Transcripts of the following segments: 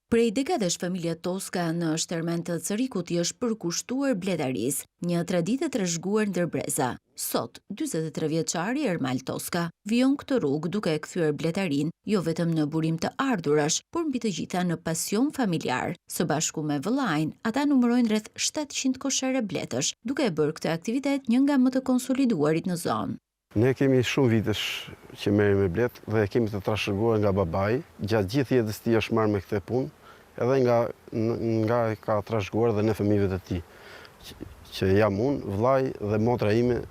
Prej dekadash familja Toska në shtermen të Cerrikut i është përkushtuar bletarisë, një traditë e trashëguar ndër breza. Sot, 43 vjeçari Ermal Toska vijon këtë rrugë duke e kthyer bletarin jo vetëm në burim të ardhurash, por mbi të gjitha në pasion familjar. Së bashku me vëllain, ata numërojnë rreth 700 koshere bletësh, duke e bërë këtë aktivitet një nga më të konsoliduarit në zonë. Ne kemi shumë vitesh që merrem me blet dhe kemi të trashëguar nga babai. Gjatë gjithë jetës tij është marrë me këtë punë, edhe nga ka trashëguar dhe në fëmijëve të tij. Që jam unë, vllai dhe motra ime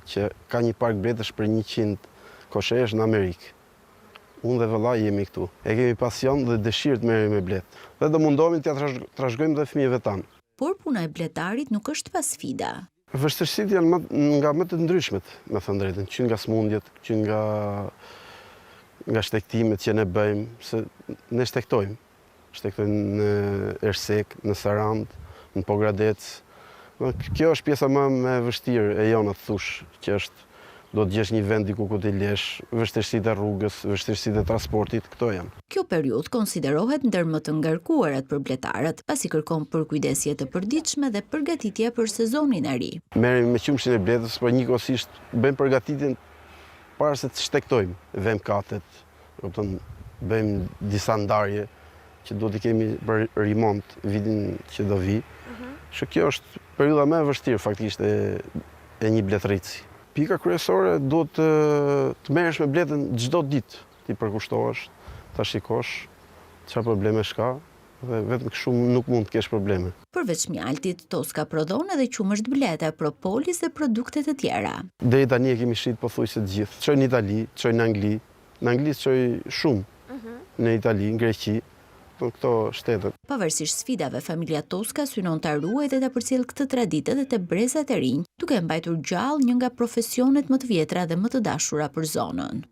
që ka një park bletësh për 100 koshesh në Amerikë. Unë dhe vëllai jemi këtu. E kemi pasion dhe dëshirë të merrem me blet. Dhe do mundohemi t'ia trashëgojmë dhe fëmijëve tanë. Por puna e bletarit nuk është pa sfida. Vështirësitë janë nga më të ndryshmet, me thënë drejtën, që nga smundjet, që nga shtektimet që ne bëjmë, se ne shtektojmë. Shtektojmë në Ersek, në Sarand, në Pogradec. Kjo është pjesa më e vështirë e jona të thush, që është do të gjesh një vend diku ku t'i lesh, vështirësitë e rrugës, vështirësitë e transportit, këto janë. Kjo periudhë konsiderohet ndër më të ngarkuarat për bletarët, pasi kërkon përkujdesje të përditshme dhe përgatitje për sezonin e ri. Merrem me qumshin e bletës, por njëkohësisht bëjmë përgatitjen para se të shtektojmë, vëmë katet, bëjmë disa ndarje që do t'i kemi për remont vitin që do vi. Kjo është periudha më e vështirë faktikisht e një bletërici. Pika kryesore do të merresh me bletën çdo ditë, ti përkushtohesh, ta shikosh çfarë probleme ka dhe vetëm kështu nuk mund të kesh probleme. Përveç mjaltit, Toska prodhon edhe qumësht bleta, propolis dhe produkte të tjera. Deri tani e kemi shit pothuajse të gjithë. Çoj në Itali, çoj në Angli. Në Angli çoj shumë. Në Itali, në Greqi, këto shtetet. Pavarësisht sfidave, familja Toska synon ta ruajë dhe ta përcjellë këtë traditë edhe te brezat e rinj, duke mbajtur gjallë një nga profesionet më të vjetra dhe më të dashura për zonën.